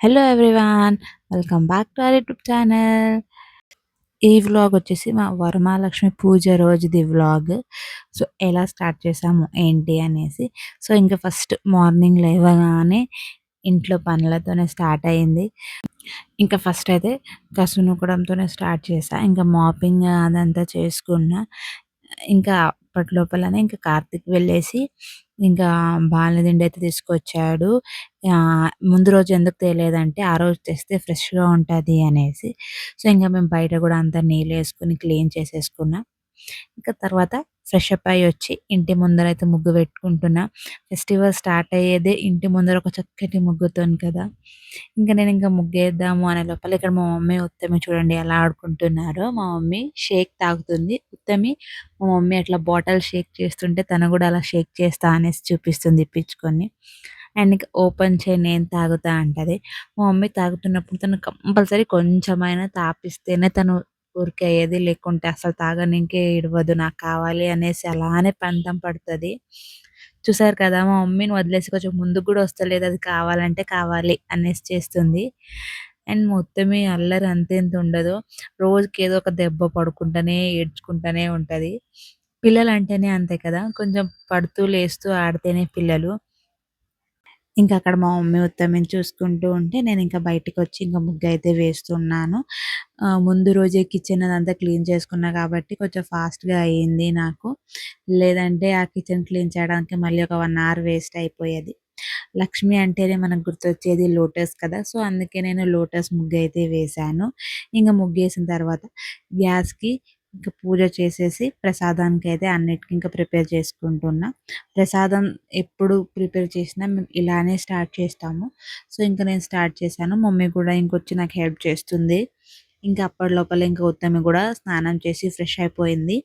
Hello everyone. Welcome back to our YouTube channel. ఈ vlog వచ్చేసి మా వరమహాలక్ష్మి పూజ రోజుది వ్లాగ్. సో, ఎలా స్టార్ట్ చేసాము ఏంటి అనేసి. సో, ఇంక ఫస్ట్ మార్నింగ్ లేవగానే ఇంట్లో పనులతోనే స్టార్ట్ అయింది. ఇంకా ఫస్ట్ అయితే కసు నూకడంతోనే స్టార్ట్ చేశా. ఇంకా మాపింగ్ అదంతా చేసుకున్నా. ఇంకా అప్పటిలోపలనే ఇంకా కార్తీక్ వెళ్ళేసి ఇంకా బాలదిండి అయితే తీసుకొచ్చాడు. ముందు రోజు ఎందుకు తేలేదంటే, ఆ రోజు తెస్తే ఫ్రెష్‌గా ఉంటది అనేసి. సో, ఇంక మేము బయట గూడా అంతా నీళ్ళేసుకొని క్లీన్ చేసేసుకున్నా. ఇంకా తర్వాత ఫ్రెషప్ అయ్యి వచ్చి ఇంటి ముందరైతే ముగ్గు పెట్టుకుంటున్నా. ఫెస్టివల్ స్టార్ట్ అయ్యేదే ఇంటి ముందర ఒక చక్కటి ముగ్గుతోని కదా! నేను ముగ్గేద్దాము అనే లోపల ఇక్కడ మా మమ్మీ, ఉత్తమి చూడండి ఎలా ఆడుకుంటున్నారో. మా మమ్మీ షేక్ తాగుతుంది. ఉత్తమి మా మమ్మీ అట్లా బాటిల్ షేక్ చేస్తుంటే తను కూడా అలా షేక్ చేస్తా అనేసి చూపిస్తుంది ఇప్పించుకొని. అండ్ ఇంక ఓపెన్ చేయి నేను తాగుతా అంటది. మా మమ్మీ తాగుతున్నప్పుడు తను కంపల్సరీ కొంచెమైనా తాపిస్తేనే తను ఊరికే అయ్యేది. లేకుంటే అసలు తాగనీకే ఇడవదు. నాకు కావాలి అనేసి అలానే పంతం పడతది. చూసారు కదా! మా మమ్మీని వదిలేసి కొంచెం ముందుకు గూడా వస్తలేదు. అది కావాలంటే కావాలి అనేసి చేస్తుంది. అండ్ మొత్తమే అల్లరి అంతెంత ఉండదు. రోజుకి ఏదో ఒక దెబ్బ పడుకుంటనే, ఏడ్చుకుంటనే ఉంటది. పిల్లలంటేనే అంతే కదా! కొంచెం పడుతూ, లేస్తూ ఆడితేనే పిల్లలు. ఇంకా అక్కడ మా మమ్మీ ఉత్తమని చూసుకుంటూ ఉంటే, నేనింక బయటికొచ్చి ఇంక ముగ్గయితే వేస్తున్నాను. ముందు రోజే కిచెన్ అదంతా క్లీన్ చేసుకున్నా కాబట్టి కొంచెం ఫాస్ట్‌గా అయింది నాకు. లేదంటే ఆ కిచెన్ క్లీన్ చేయడానికి మళ్ళీ ఒక 1 అవర్ వేస్ట్ అయిపోయేది. లక్ష్మి అంటేనే మనకు గుర్తొచ్చేది లోటస్ కదా! సో, అందుకే నేను లోటస్ ముగ్గయితే వేశాను. ఇంక ముగ్గేసిన తర్వాత గ్యాస్‌కి ఇంక పూజ చేసేసి ప్రసాదానికైతే అన్నిటికి ఇంకా ప్రిపేర్ చేసుకుంటున్నా. ప్రసాదం ఎప్పుడు ప్రిపేర్ చేసినా మేము ఇలానే స్టార్ట్ చేస్తాము. సో, ఇంక నేను స్టార్ట్ చేశాను. మమ్మీ కూడా ఇంకొచ్చి నాకు హెల్ప్ చేస్తుంది. ఇంకా అప్పటిలోపల ఇంక ఉత్తమి కూడా స్నానం చేసి ఫ్రెష్ అయిపోయింది.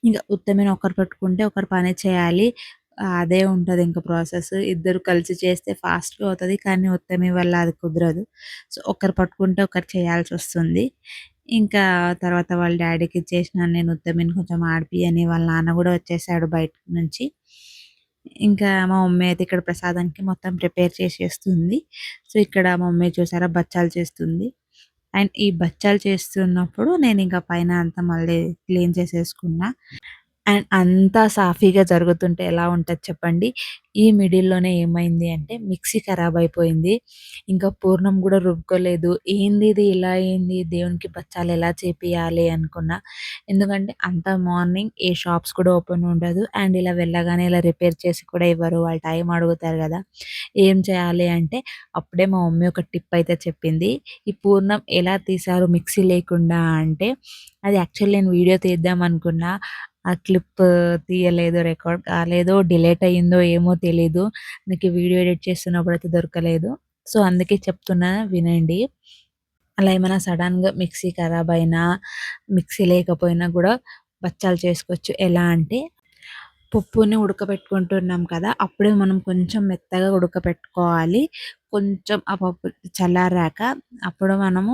ఇంక ఉత్తమిని ఒకరు పెట్టుకుంటే ఒకరు పని చేయాలి. అదే ఉంటదింక ప్రాసెస్. ఇద్దరు కలిసి చేస్తే ఫాస్ట్‌గా అవుతది. కానీ ఉత్తమి వల్ల అది కుదరదు. సో, ఒకరు పట్టుకుంటే ఒకరు చేయాల్సొస్తుంది. ఇంకా తర్వాత వాళ్ళ డ్యాడీకి ఇచ్చేసినాను నేను ఉత్తమిని కొంచెం ఆడిపియని. వాళ్ళ నాన్న గూడా వచ్చేసాడు బయట నుంచి. ఇంకా మా మమ్మీ అయితే ఇక్కడ ప్రసాదానికి మొత్తం ప్రిపేర్ చేసేస్తుంది. సో, ఇక్కడ మా మమ్మీ చూసారా బచ్చాలు చేస్తుంది. అండ్ ఈ బచ్చాలు చేస్తున్నప్పుడు నేనింక పైన అంతా మళ్ళీ క్లీన్ చేసేసుకున్నా. అండ్ అంతా సాఫీగా జరుగుతుంటే ఎలా ఉంటది చెప్పండి. ఈ మిడిల్‌లోనే ఏమైంది అంటే మిక్సీ ఖరాబయిపోయింది. ఇంకా పూర్ణం గూడా రుబ్బుకోలేదు. ఏందిది ఇలా అయింది? దేవునికి బచ్చాలు ఎలా చేపియాలి అనుకున్నా. ఎందుకంటే అంత మార్నింగ్ ఏ షాప్స్ కూడా ఓపెన్ ఉండదు. అండ్ ఇలా వెళ్ళగానే ఇలా రిపేర్ చేసి కూడా ఇవ్వరు. వాళ్ళు టైం అడుగుతారు గదా! ఏం చేయాలి అంటే అప్పుడే మా మమ్మీ ఒక టిప్ అయితే చెప్పింది. ఈ పూర్ణం ఎలా తీశారు మిక్సీ లేకుండా అంటే, అది యాక్చువల్లీ నేను వీడియో తీద్దాం అనుకున్నా. ఆ క్లిప్ తీయలేదు, రికార్డ్ కాలేదో, డిలీట్ అయిందో ఏమో తెలీదు. నాకు వీడియో ఎడిట్ చేస్తున్నప్పుడైతే దొరకలేదు. సో, అందుకే చెప్తున్నా వినండి. అలా ఏమైనా సడెన్‌గా మిక్సీ ఖరాబ్ అయినా, మిక్సీ లేకపోయినా గూడా బచ్చాలు చేసుకోవచ్చు. ఎలా అంటే పప్పుని ఉడకబెట్టుకుంటున్నాం కదా! అప్పుడే మనం కొంచెం మెత్తగా ఉడకపెట్టుకోవాలి. కొంచెం ఆ పప్పు చల్లారాక అప్పుడు మనము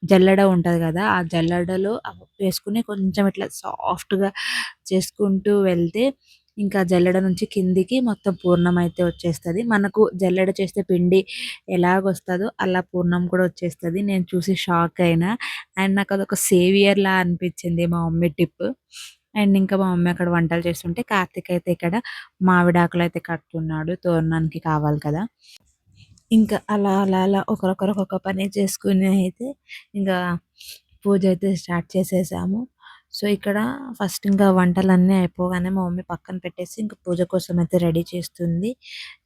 జల్లెడ ఉంటది గదా! ఆ జల్లెడలో ఆ పప్పు వేసుకొని కొంచెం ఇట్లా సాఫ్ట్‌గా చేసుకుంటూ వెళ్తే ఇంకా జల్లెడ నుంచి కిందికి మొత్తం పూర్ణం అయితే వచ్చేస్తది. మనకు జల్లెడ చేస్తే పిండి ఎలాగొస్తదో అలా పూర్ణం కూడా వచ్చేస్తది. నేను చూసి షాక్ అయినా. అండ్ నాకదొక సేవియర్‌లా అనిపించింది మా మమ్మీ టిప్. అండ్ ఇంకా మా మమ్మీ అక్కడ వంటలు చేస్తుంటే కార్తీక్ అయితే ఇక్కడ మామిడాకులైతే కడుతున్నాడు. తోరణానికి కావాలి కదా! ఇంకా అలా ఒకరొకరు ఒక్కొక్క పని చేసుకొని అయితే ఇంకా పూజ అయితే స్టార్ట్ చేసేసాము. సో, ఇక్కడ ఫస్ట్ ఇంకా వంటలన్నీ అయిపోగానే మా మమ్మీ పక్కన పెట్టేసి ఇంక పూజ కోసం అయితే రెడీ చేస్తుంది.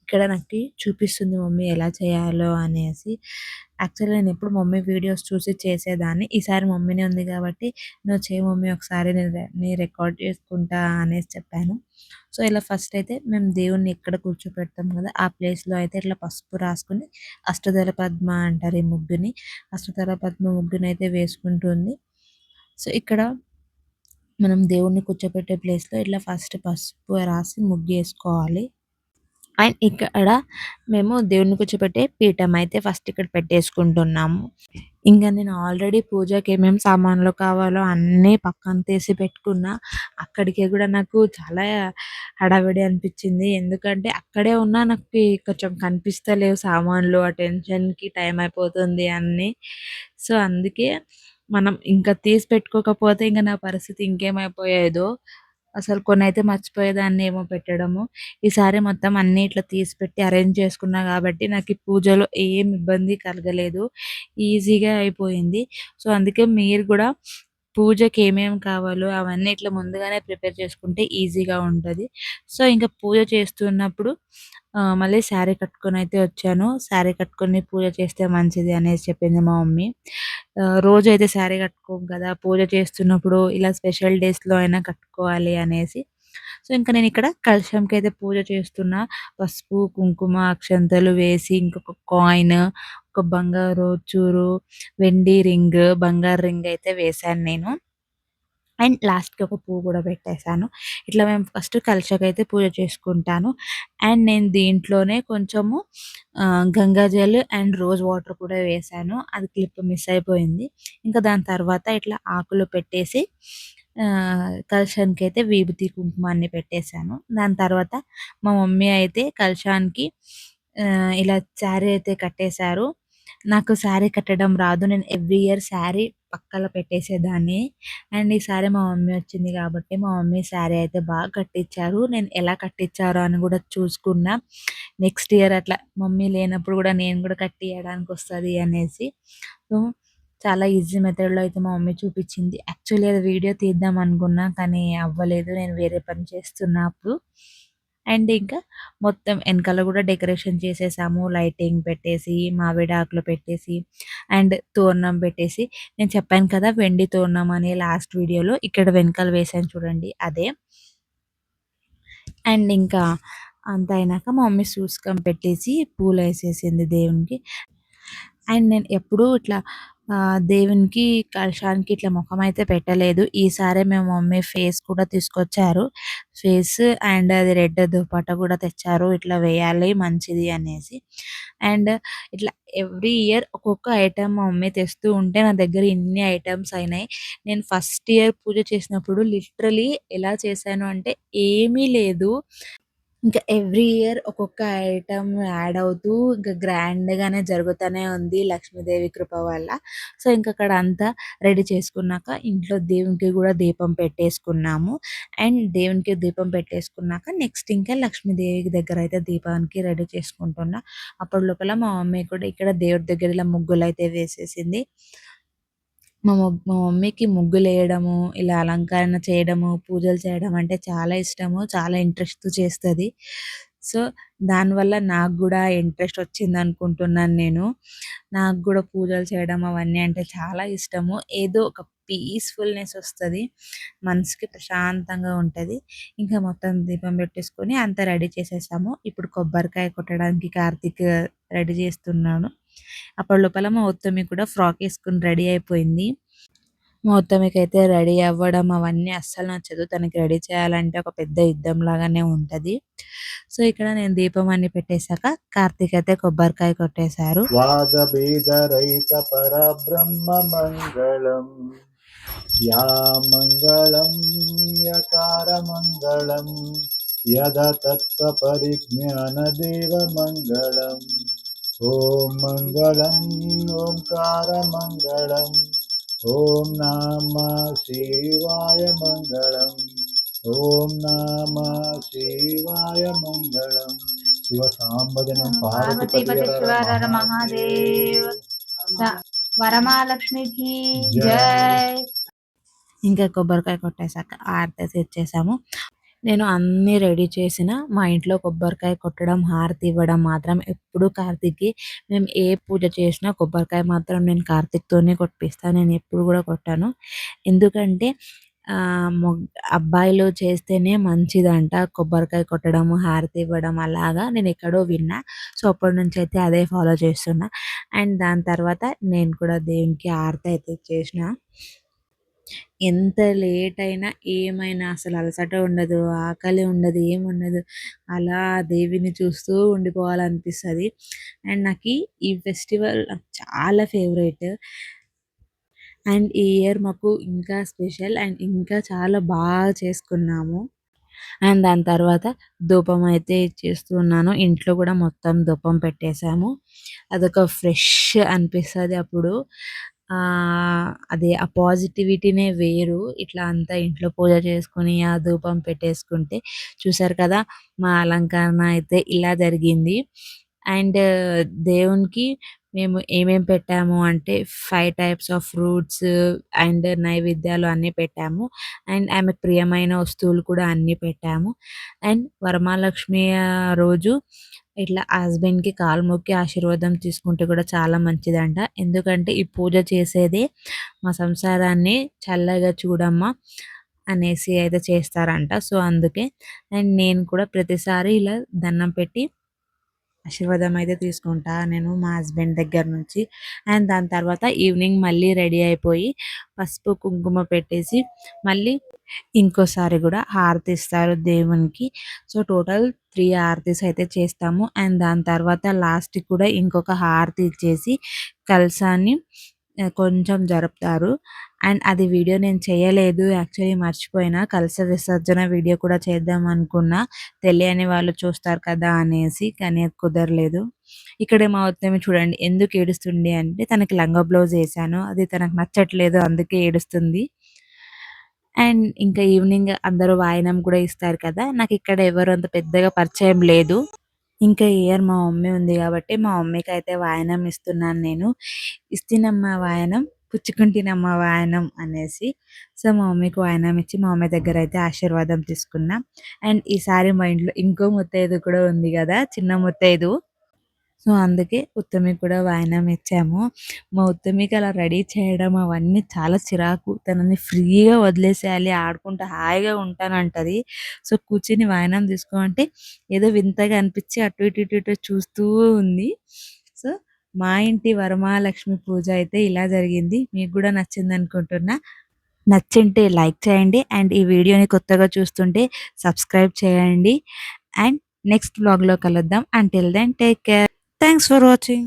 ఇక్కడ నాకి చూపిస్తుంది మమ్మీ ఎలా చేయాలో అనేసి. యాక్చువల్‌గా నేనెప్పుడు మమ్మీ వీడియోస్ చూసి చేసేదాన్ని. ఈసారి మమ్మీనే ఉంది కాబట్టి "నువ్వు చేయి మమ్మీ ఒకసారి నేను రికార్డ్ చేసుకుంటా" అనేసి చెప్పాను. సో, ఇలా ఫస్ట్ అయితే మేము దేవుడిని ఎక్కడ కూర్చోపెడతాం కదా! ఆ ప్లేస్‌లో అయితే ఇట్లా పసుపు రాసుకొని అష్టదళ పద్మ అంటారు ఈ ముగ్గుని. అష్టదళ పద్మ ముగ్గునైతే వేసుకుంటుంది. సో, ఇక్కడ మనం దేవుడిని కూర్చోపెట్టే ప్లేస్‌లో ఇట్లా ఫస్ట్ పసుపు రాసి ముగ్గేసుకోవాలి. అండ్ ఇక్కడ మేము దేవుడిని కూర్చోపెట్టే పీఠం అయితే ఫస్ట్ ఇక్కడ పెట్టేసుకుంటున్నాము. ఇంక నేను ఆల్రెడీ పూజకి ఏమేం సామాన్లు కావాలో అన్నీ పక్కన తీసి పెట్టుకున్నా. అక్కడికి గూడా నాకు చాలా హడావిడి అనిపిచ్చింది. ఎందుకంటే అక్కడే ఉన్నా నాకి కొంచెం కనిపిస్తలేవు సామాన్లు. ఆ టెన్షన్‌కి టైం అయిపోతుంది అన్నీ. సో, అందుకే మనం ఇంకా తీసి పెట్టుకోకపోతే ఇంక నా పరిస్థితి ఇంకేమైపోయేదో. అసలు కొన్నైతే మర్చిపోయేదాన్నేమో పెట్టడము. ఈసారి మొత్తం అన్నీ ఇట్లా తీసి పెట్టి అరేంజ్ చేసుకున్నా గాబట్టి నాకీ పూజలో ఏం ఇబ్బంది కలగలేదు. ఈజీగా అయిపోయింది. సో, అందుకే మీరు గూడా పూజకి ఏమేమి కావాలో అవన్నీ ఇట్లా ముందుగానే ప్రిపేర్ చేసుకుంటే ఈజీగా ఉంటది. సో, ఇంక పూజ చేస్తున్నప్పుడు మళ్ళీ శారీ కట్టుకొనైతే వచ్చాను. శారీ కట్టుకొని పూజ చేస్తే మంచిది అనేసి చెప్పింది మా మమ్మీ. రోజైతే శారీ కట్టుకోము కదా! పూజ చేస్తున్నప్పుడు ఇలా స్పెషల్ డేస్‌లో అయినా కట్టుకోవాలి అనేసి. సో, ఇంక నేనిక్కడ కలశంకైతే పూజ చేస్తున్నా. పసుపు, కుంకుమ, అక్షంతలు వేసి ఇంకొక కాయిన్, ఒక బంగారు చూరు, వెండి రింగ్, బంగారు రింగ్ అయితే వేశాను నేను. అండ్ లాస్ట్‌కి ఒక పువ్వు గూడా పెట్టేసాను. ఇట్లా మేము ఫస్ట్ కలశకైతే పూజ చేసుకుంటాను. అండ్ నేను దీంట్లోనే కొంచెము గంగాజల్ అండ్ రోజ్ వాటర్ కూడా వేశాను. అది క్లిప్ మిస్ అయిపోయింది. ఇంకా దాని తర్వాత ఇట్లా ఆకులు పెట్టేసి కలశానికైతే విభూతి, కుంకుమ అన్ని పెట్టేసాను. దాని తర్వాత మా మమ్మీ అయితే కలశానికి ఇలా శారీ అయితే కట్టేశారు. నాకు శారీ కట్టడం రాదు. నేను ఎవ్రీ ఇయర్ శారీ పక్కల పెట్టేసేదాన్ని. అండ్ ఈసారి మా మమ్మీ వచ్చింది కాబట్టి, మా మమ్మీ శారీ అయితే బాగా కట్టిచ్చారు. నేను ఎలా కట్టిచ్చారో అని గూడా చూసుకున్నా. నెక్స్ట్ ఇయర్ అట్లా మమ్మీ లేనప్పుడు గూడా నేను గూడా కట్టియడానికొస్తది అనేసి. సో, చాలా ఈజీ మెథడ్‌లో అయితే మా మమ్మీ చూపిచ్చింది. యాక్చువల్లీ అది వీడియో తీద్దాం అనుకున్నా, కానీ అవ్వలేదు. నేను వేరే పని చేస్తున్నా అప్పుడు. అండ్ ఇంకా మొత్తం ఎనకాల గూడా డెకరేషన్ చేసేసాము. లైటింగ్ పెట్టేసి, మావిడాకులు పెట్టేసి, అండ్ తోరణం పెట్టేసి, నేను చెప్పాను కదా! వెండి తోరణం అని లాస్ట్ వీడియోలో. ఇక్కడ వెనకాల వేశాను చూడండి అదే. అండ్ ఇంకా అంతా అయినాక మా మమ్మీ సూస్కం పెట్టేసి పూలేసేసింది దేవునికి. అండ్ నేను ఎప్పుడూ ఇట్లా దేవునికి కలశానికి ఇట్లా మొఖమయితే పెట్టలేదు. ఈసారే మా మమ్మీ ఫేస్ కూడా తీసుకొచ్చారు. ఫేస్ అండ్ అది రెడ్ దుపట్ట కూడా తెచ్చారు. ఇట్లా వేయాలి మంచిది అనేసి. అండ్ ఇట్లా ఎవ్రీ ఇయర్ ఒక్కొక్క ఐటెమ్ మా మమ్మీ తెస్తూ ఉంటే నా దగ్గర ఇన్ని ఐటెమ్స్ అయినాయి. నేను ఫస్ట్ ఇయర్ పూజ చేసినప్పుడు లిటరల్లీ ఎలా చేశాను అంటే ఏమీ లేదు. ఇంకా ఎవ్రీ ఇయర్ ఒక్కొక్క ఐటెమ్ యాడ్ అవుతూ ఇంకా గ్రాండ్‌గానే జరుగుతానే ఉంది లక్ష్మీదేవి కృప వల్ల. సో, ఇంకక్కడ అంతా రెడీ చేసుకున్నాక ఇంట్లో దేవునికి గూడా దీపం పెట్టేసుకున్నాము. అండ్ దేవునికి దీపం పెట్టేసుకున్నాక నెక్స్ట్ ఇంకా లక్ష్మీదేవి దగ్గరైతే దీపానికి రెడీ చేసుకుంటున్నా. అప్పటి లోపల మా మమ్మీ కూడా ఇక్కడ దేవుడి దగ్గర ఇలా ముగ్గులైతే వేసేసింది. మా మమ్మీకి ముగ్గులేయడము, ఇలా అలంకరణ చేయడము, పూజలు చేయడం అంటే చాలా ఇష్టము. చాలా ఇంట్రెస్ట్‌తో చేస్తది. సో, దానివల్ల నాకు గూడా ఇంట్రెస్ట్ వచ్చిందనుకుంటున్నాను నేను. నాకు గూడా పూజలు చేయడం అవన్నీ అంటే చాలా ఇష్టము. ఏదో ఒక పీస్‌ఫుల్‌నెస్ ఒస్తది. మనసుకి ప్రశాంతంగా ఉంటది. ఇంకా మొత్తం దీపం పెట్టేసుకొని అంతా రెడీ చేసేసాము. ఇప్పుడు కొబ్బరికాయ కొట్టడానికి కార్తీక్ రెడీ చేస్తున్నాడు. అప్పటి లోపల మా ఉత్తమి కూడా ఫ్రాక్ ఏసుకొని రెడీ అయిపోయింది. మా ఉత్తమికైతే రెడీ అవ్వడం అవన్నీ అస్సలు నచ్చదు. తనకి రెడీ చేయాలంటే ఒక పెద్ద యుద్ధం లాగానే ఉంటది. సో, ఇక్కడ నేను దీపం అన్ని పెట్టేసాక కార్తీక్ అయితే కొబ్బరికాయ కొట్టేశారు. వాదభేదరహిత పరబ్రహ్మ మంగళం యా మంగళం యకార మంగళం యద తత్వ పరిజ్ఞాన దేవ మంగళం ఓం మంగళం ఓంకార మంగళం ఓం నమ శివాయ మంగళం ఓం నమ శివాయ మంగళం శివ సాంబజనం పార్వతీపతి పార్వతీపతి శివహర మహాదేవ్ వరమహాలక్ష్మికి జై. ఇంకా కొబ్బరికాయ కొట్టేసాక హారతయితే ఇచ్చేసాము. నేను అన్నీ రెడీ చేసిన మా ఇంట్లో కొబ్బరికాయ కొట్టడం, హారతి ఇవ్వడం మాత్రం ఎప్పుడూ కార్తీక్‌కి. మేము ఏ పూజ చేసినా కొబ్బరికాయ మాత్రం నేను కార్తీక్‌తోనే కొట్టిపిస్తా. నేను ఎప్పుడు గూడా కొట్టాను. ఎందుకంటే ఆహ్, మొగ్ అబ్బాయిలు చేస్తేనే మంచిదంట కొబ్బరికాయ కొట్టడము, హారతి ఇవ్వడం అలాగా నేనెక్కడో విన్నా. సో, అప్పటినుంచయితే అదే ఫాలో చేస్తున్నా. అండ్ దాని తర్వాత నేను కూడా దేవునికి హారతి అయితే ఇచ్చేసిన. ఎంత లేట్ అయినా, ఏమైనా అసలు అలసట ఉండదు, ఆకలి ఉండదు, ఏముండదు. అలా దేవిని చూస్తూ ఉండిపోవాలనిపిస్తది. అండ్ నాకీ ఈ ఫెస్టివల్ నాకు చాలా ఫేవరెట్. అండ్ ఈ ఇయర్ మాకు ఇంకా స్పెషల్ అండ్ ఇంకా చాలా బాగా చేసుకున్నాము. అండ్ దాని తర్వాత ధూపం అయితే ఇచ్చేస్తున్నాను. ఇంట్లో కూడా మొత్తం ధూపం పెట్టేసాము. అదొక ఫ్రెష్ అనిపిస్తది అప్పుడు. అది ఆ పాజిటివిటీనే వేరు. ఇట్లా అంతా ఇంట్లో పూజ చేసుకొని, ఆ ధూపం పెట్టేసుకుంటే. చూసారు కదా! మా అలంకరణ అయితే ఇలా జరిగింది. అండ్ దేవునికి మేము ఏమేం పెట్టాము అంటే 5 టైప్స్ ఆఫ్ ఫ్రూట్స్ అండ్ నైవేద్యాలు అన్నీ పెట్టాము. అండ్ ఆమెకు ప్రియమైన వస్తువులు కూడా అన్నీ పెట్టాము. అండ్ వరమహాలక్ష్మి రోజు ఇట్లా హస్బెండ్‌కి కాలు మొక్కి ఆశీర్వాదం తీసుకుంటే కూడా చాలా మంచిదంట. ఎందుకంటే ఈ పూజ చేసేదే మా సంసారాన్ని చల్లగా చూడమ్మా అనేసి అయితే చేస్తారంట. సో, అందుకే అండ్ నేను కూడా ప్రతిసారి ఇలా దండం పెట్టి ఆశీర్వాదం అయితే తీసుకుంటా నేను మా హస్బెండ్ దగ్గర నుంచి. అండ్ దాని తర్వాత ఈవినింగ్ మళ్ళీ రెడీ అయిపోయి పసుపు, కుంకుమ పెట్టేసి మళ్ళీ ఇంకోసారి గూడా హారతి ఇస్తారు దేవునికి. సో, టోటల్ 3 హారతీస్ అయితే చేస్తాము. అండ్ దాని తర్వాత లాస్ట్‌కి కూడా ఇంకొక హారతి ఇచ్చేసి కలశాన్ని కొంచెం జరుపుతారు. అండ్ అది వీడియో నేను చేయలేదు. యాక్చువల్లీ మర్చిపోయినా. కలశ విసర్జన వీడియో కూడా చేద్దాం అనుకున్నా. తెలియని వాళ్ళు చూస్తారు కదా అనేసి. కానీ అది కుదరలేదు. ఇక్కడ మా వత్తేమో చూడండి ఎందుకు ఏడుస్తుంది అంటే తనకి లంగా బ్లౌజ్ ఏసాను. అది తనకు నచ్చట్లేదు అందుకే ఏడుస్తుంది. అండ్ ఇంకా ఈవినింగ్ అందరూ వాయనం కూడా ఇస్తారు కదా! నాకిక్కడ ఎవరు అంత పెద్దగా పరిచయం లేదు. ఇంకా ఈ ఇయర్ మా మమ్మీ ఉంది గాబట్టి, మా మమ్మీకైతే వాయనం ఇస్తున్నాను నేను. ఇస్తినమ్మా వాయనం, పుచ్చుకుంటినమ్మా వాయనం అనేసి. సో, మా మమ్మీకి వాయనం ఇచ్చి, మా మమ్మీ దగ్గరైతే ఆశీర్వాదం తీసుకున్నా. అండ్ ఈసారి మా ఇంట్లో ఇంకో ముత్తైదు కూడా ఉంది గదా! చిన్న ముత్తైదు. సో, అందుకే ఉత్తమికి కూడా వాయినం ఇచ్చాము. మా ఉత్తమికి అలా రెడీ చేయడం అవన్నీ చాలా చిరాకు. తనని ఫ్రీగా వదిలేసేయాలి, ఆడుకుంటా హాయిగా ఉంటానంటది. సో, కూర్చొని వాయినం తీసుకో అంటే ఏదో వింతగా అనిపిచ్చి అటు ఇటు, ఇటు ఇటు చూస్తూ ఉంది. సో, మా ఇంటి వరమహాలక్ష్మి పూజ అయితే ఇలా జరిగింది. మీకు గూడా నచ్చిందనుకుంటున్నా. నచ్చుంటే లైక్ చేయండి. అండ్ ఈ వీడియోని కొత్తగా చూస్తుంటే సబ్స్క్రైబ్ చేయండి. అండ్ నెక్స్ట్ వ్లాగ్‌లో కలుద్దాం. Until then take care. Thanks for watching.